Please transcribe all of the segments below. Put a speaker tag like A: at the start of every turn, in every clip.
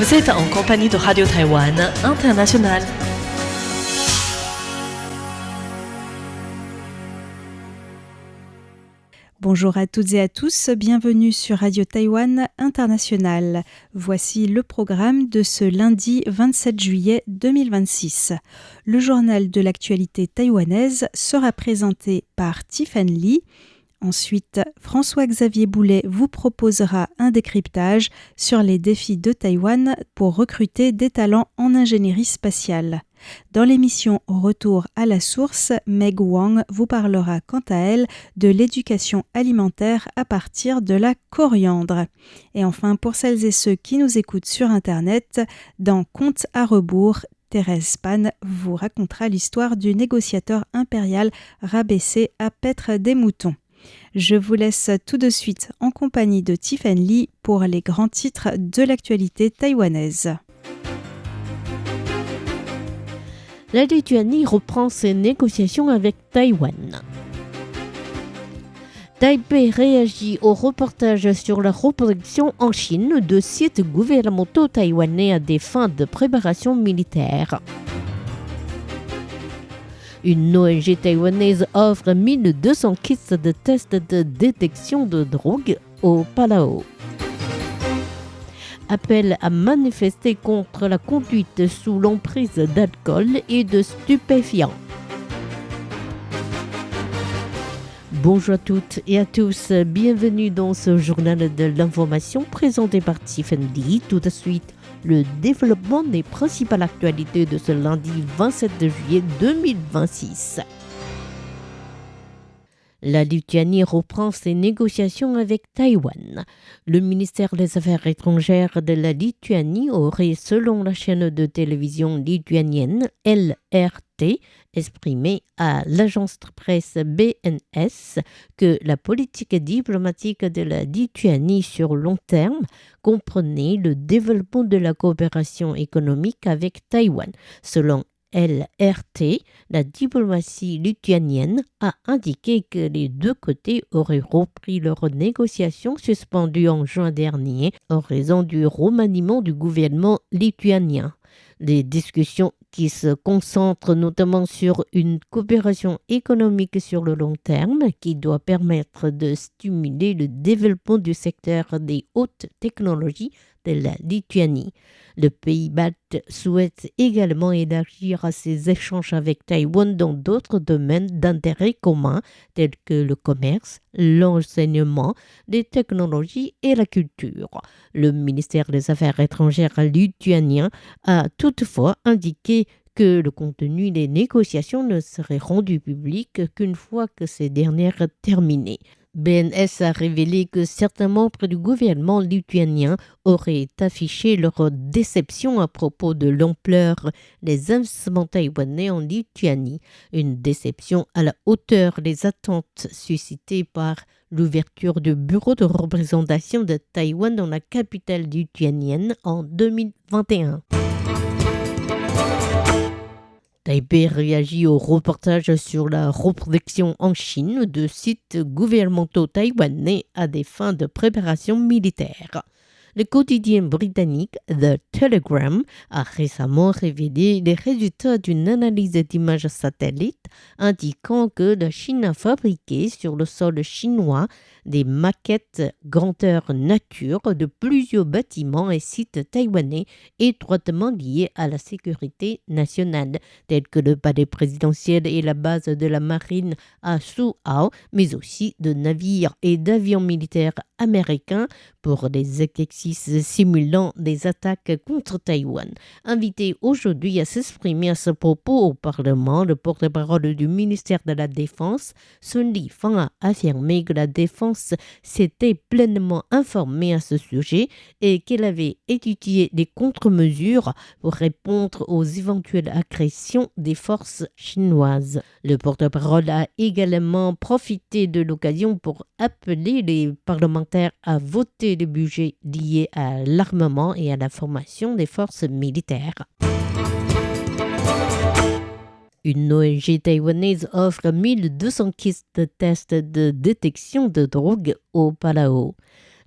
A: Vous êtes en compagnie de Radio Taïwan International.
B: Bonjour à toutes et à tous, bienvenue sur Radio Taïwan International. Voici le programme de ce lundi 27 juillet 2026. Le journal de l'actualité taïwanaise sera présenté par Tiffany Lee. Ensuite, François-Xavier Boulet vous proposera un décryptage sur les défis de Taïwan pour recruter des talents en ingénierie spatiale. Dans l'émission Retour à la source, Meg Wang vous parlera quant à elle de l'éducation alimentaire à partir de la coriandre. Et enfin, pour celles et ceux qui nous écoutent sur Internet, dans Contes à rebours, Thérèse Pan vous racontera l'histoire du négociateur impérial rabaissé à paître des moutons. Je vous laisse tout de suite en compagnie de Tiffany Lee pour les grands titres de l'actualité taïwanaise.
C: La Lituanie reprend ses négociations avec Taïwan. Taipei réagit au reportage sur la reproduction en Chine de sites gouvernementaux taïwanais à des fins de préparation militaire. Une ONG taïwanaise offre 1200 kits de tests de détection de drogue au Palau. Appel à manifester contre la conduite sous l'emprise d'alcool et de stupéfiants. Bonjour à toutes et à tous, bienvenue dans ce journal de l'information présenté par Tiffany Lee. Tout de suite, le développement des principales actualités de ce lundi 27 juillet 2026. La Lituanie reprend ses négociations avec Taïwan. Le ministère des Affaires étrangères de la Lituanie aurait, selon la chaîne de télévision lituanienne LRT, exprimé à l'agence de presse BNS que la politique diplomatique de la Lituanie sur long terme comprenait le développement de la coopération économique avec Taïwan. Selon LRT, la diplomatie lituanienne a indiqué que les deux côtés auraient repris leurs négociations suspendues en juin dernier en raison du remaniement du gouvernement lituanien. Les discussions qui se concentrent notamment sur une coopération économique sur le long terme qui doit permettre de stimuler le développement du secteur des hautes technologies de la Lituanie. Le pays balte souhaite également élargir ses échanges avec Taïwan dans d'autres domaines d'intérêt commun tels que le commerce, l'enseignement, les technologies et la culture. Le ministère des Affaires étrangères lituanien a toutefois indiqué que le contenu des négociations ne serait rendu public qu'une fois que ces dernières terminées. BNS a révélé que certains membres du gouvernement lituanien auraient affiché leur déception à propos de l'ampleur des investissements taïwanais en Lituanie, une déception à la hauteur des attentes suscitées par l'ouverture du bureau de représentation de Taïwan dans la capitale lituanienne en 2021. Taipei réagit au reportage sur la reproduction en Chine de sites gouvernementaux taïwanais à des fins de préparation militaire. Le quotidien britannique The Telegram a récemment révélé les résultats d'une analyse d'images satellites indiquant que la Chine a fabriqué sur le sol chinois des maquettes grandeur nature de plusieurs bâtiments et sites taïwanais étroitement liés à la sécurité nationale, tels que le palais présidentiel et la base de la marine à Suao, mais aussi de navires et d'avions militaires américains pour des exercices simulant des attaques contre Taïwan. Invité aujourd'hui à s'exprimer à ce propos au Parlement, le porte-parole du ministère de la Défense, Sun Lifang, a affirmé que la Défense s'était pleinement informée à ce sujet et qu'elle avait étudié des contre-mesures pour répondre aux éventuelles agressions des forces chinoises. Le porte-parole a également profité de l'occasion pour appeler les parlementaires à voter le budget lié à l'armement et à la formation des forces militaires. Une ONG taïwanaise offre 1200 kits de tests de détection de drogue au Palau.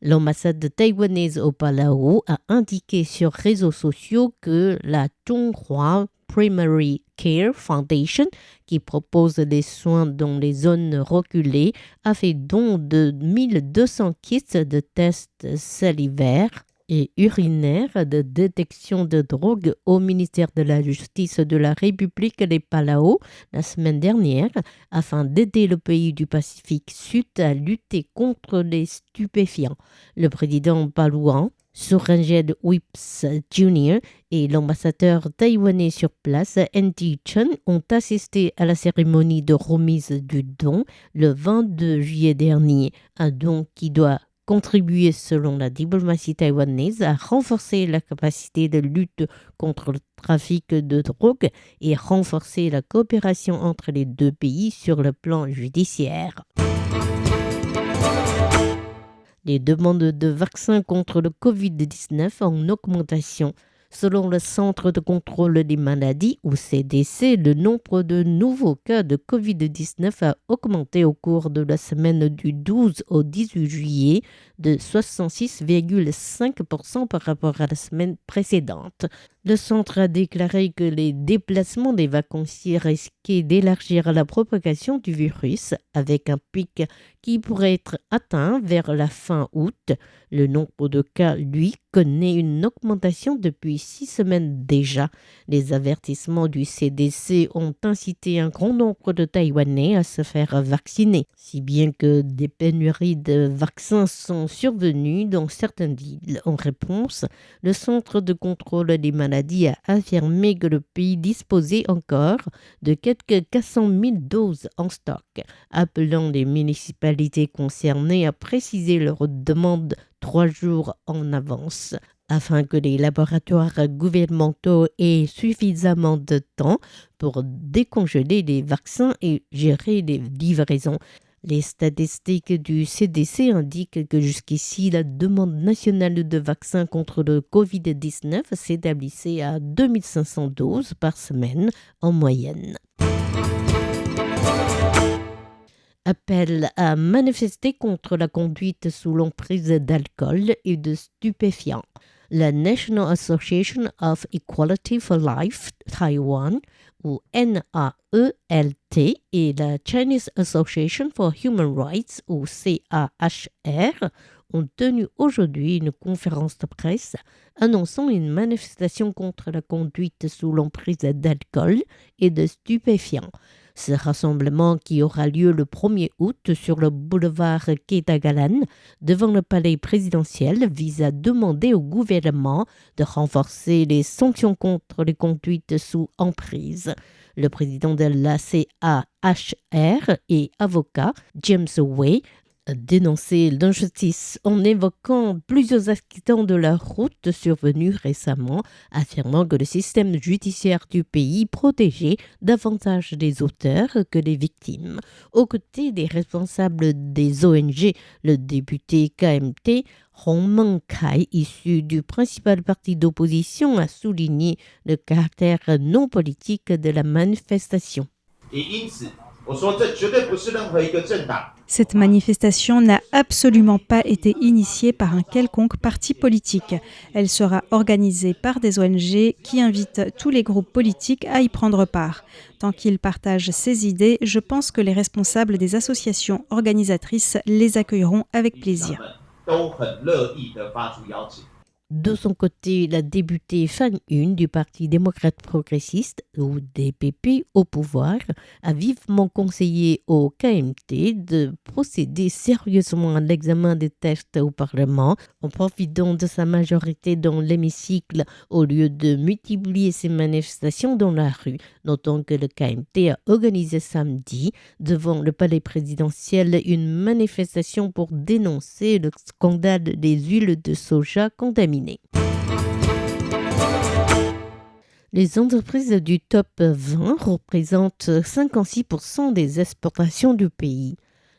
C: L'ambassade taïwanaise au Palau a indiqué sur réseaux sociaux que la Zhonghua Primary Care Foundation, qui propose des soins dans les zones reculées, a fait don de 1200 kits de tests salivaires et urinaires de détection de drogue au ministère de la Justice de la République des Palau la semaine dernière, afin d'aider le pays du Pacifique Sud à lutter contre les stupéfiants. Le président palouan, Suranged Whips Jr. et l'ambassadeur taïwanais sur place, N.T. Chen, ont assisté à la cérémonie de remise du don le 22 juillet dernier, un don qui doit contribuer, selon la diplomatie taïwanaise, à renforcer la capacité de lutte contre le trafic de drogue et renforcer la coopération entre les deux pays sur le plan judiciaire. Les demandes de vaccins contre le Covid-19 en augmentation. Selon le Centre de contrôle des maladies, ou CDC, le nombre de nouveaux cas de Covid-19 a augmenté au cours de la semaine du 12 au 18 juillet de 66,5% par rapport à la semaine précédente. Le centre a déclaré que les déplacements des vacanciers risquaient d'élargir la propagation du virus, avec un pic qui pourrait être atteint vers la fin août. Le nombre de cas, lui, connaît une augmentation depuis 6 semaines déjà. Les avertissements du CDC ont incité un grand nombre de Taïwanais à se faire vacciner, si bien que des pénuries de vaccins sont survenues dans certaines villes. En réponse, le Centre de contrôle des maladies a affirmé que le pays disposait encore de quelques 400 000 doses en stock, appelant les municipalités concernées à préciser leurs demandes 3 jours en avance, afin que les laboratoires gouvernementaux aient suffisamment de temps pour décongeler les vaccins et gérer les livraisons. Les statistiques du CDC indiquent que jusqu'ici, la demande nationale de vaccins contre le Covid-19 s'établissait à 2500 doses par semaine en moyenne. Appel à manifester contre la conduite sous l'emprise d'alcool et de stupéfiants. La National Association of Equality for Life Taiwan, ou NAELT, et la Chinese Association for Human Rights, ou CAHR, ont tenu aujourd'hui une conférence de presse annonçant une manifestation contre la conduite sous l'emprise d'alcool et de stupéfiants. Ce rassemblement, qui aura lieu le 1er août sur le boulevard Ketagalan devant le palais présidentiel, vise à demander au gouvernement de renforcer les sanctions contre les conduites sous emprise. Le président de la CAHR et avocat, James Wei, a dénoncé l'injustice en évoquant plusieurs accidents de la route survenus récemment, affirmant que le système judiciaire du pays protégeait davantage les auteurs que les victimes. Aux côtés des responsables des ONG, le député KMT Hong Meng-kai, issu du principal parti d'opposition, a souligné le caractère non politique de la manifestation.
B: Cette manifestation n'a absolument pas été initiée par un quelconque parti politique. Elle sera organisée par des ONG qui invitent tous les groupes politiques à y prendre part. Tant qu'ils partagent ces idées, je pense que les responsables des associations organisatrices les accueilleront avec plaisir.
C: De son côté, la députée Fan Yun du Parti démocrate progressiste, ou DPP, au pouvoir, a vivement conseillé au KMT de procéder sérieusement à l'examen des textes au Parlement en profitant de sa majorité dans l'hémicycle au lieu de multiplier ses manifestations dans la rue. Notons que le KMT a organisé samedi devant le palais présidentiel une manifestation pour dénoncer le scandale des huiles de soja contaminées. Les entreprises du top 20 représentent 56% des exportations du pays.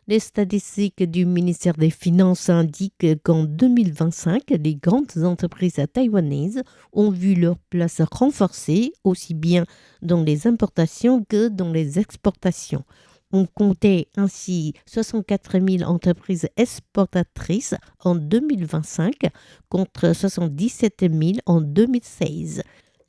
C: Les statistiques du ministère des Finances indiquent qu'en 2025, les grandes entreprises taïwanaises ont vu leur place renforcée, aussi bien dans les importations que dans les exportations. On comptait ainsi 64 000 entreprises exportatrices en 2025 contre 77 000 en 2016.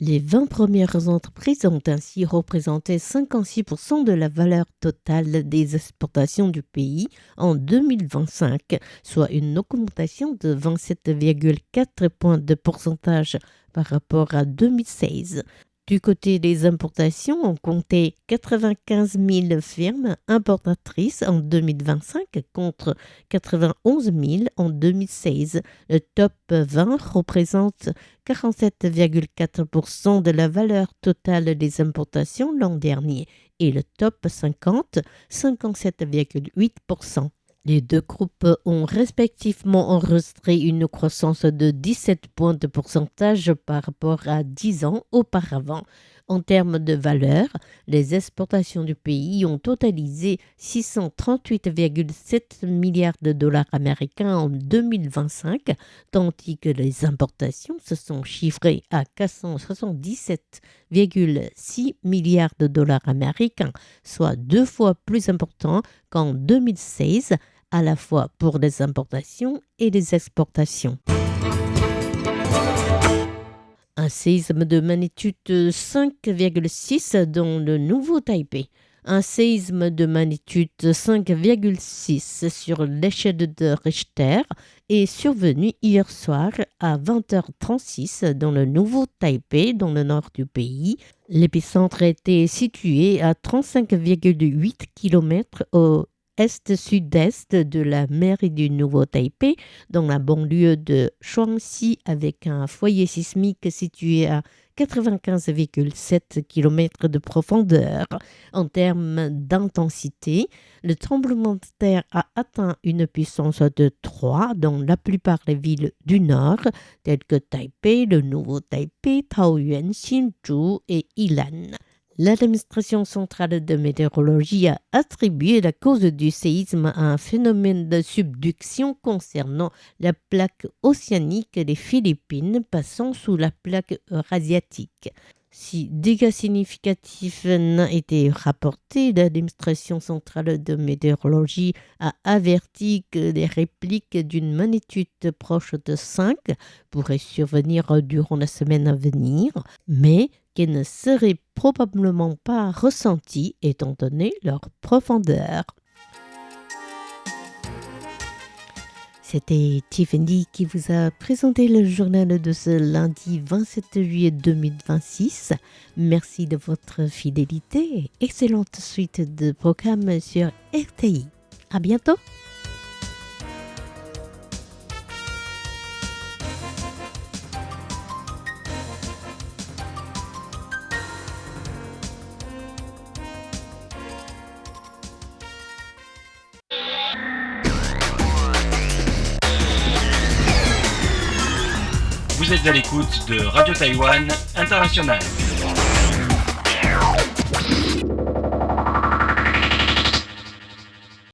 C: Les 20 premières entreprises ont ainsi représenté 56% de la valeur totale des exportations du pays en 2025, soit une augmentation de 27,4 points de pourcentage par rapport à 2016. Du côté des importations, on comptait 95 000 firmes importatrices en 2025 contre 91 000 en 2016. Le top 20 représente 47,4% de la valeur totale des importations l'an dernier et le top 50, 57,8%. Les deux groupes ont respectivement enregistré une croissance de 17 points de pourcentage par rapport à 10 ans auparavant. En termes de valeur, les exportations du pays ont totalisé 638,7 milliards de dollars américains en 2025, tandis que les importations se sont chiffrées à 477,6 milliards de dollars américains, soit 2 fois plus important qu'en 2016, à la fois pour les importations et les exportations. Un séisme de magnitude 5,6 dans le Nouveau Taipei. Un séisme de magnitude 5,6 sur l'échelle de Richter est survenu hier soir à 20h36 dans le Nouveau Taipei, dans le nord du pays. L'épicentre était situé à 35,8 km au est-sud-est de la mairie du Nouveau Taipei, dans la banlieue de Shuangxi, avec un foyer sismique situé à 95,7 km de profondeur. En termes d'intensité, le tremblement de terre a atteint une puissance de 3 dans la plupart des villes du nord, telles que Taipei, le Nouveau Taipei, Taoyuan, Hsinchu et Yilan. L'administration centrale de météorologie a attribué la cause du séisme à un phénomène de subduction concernant la plaque océanique des Philippines passant sous la plaque eurasiatique. Si dégâts significatifs n'ont été rapportés, l'administration centrale de météorologie a averti que des répliques d'une magnitude proche de 5 pourraient survenir durant la semaine à venir, mais qu'elles ne seraient probablement pas ressenties étant donné leur profondeur. C'était Tiffany qui vous a présenté le journal de ce lundi 27 juillet 2026. Merci de votre fidélité. Excellente suite de programmes sur RTI. À bientôt.
D: Vous êtes à l'écoute de Radio Taïwan International.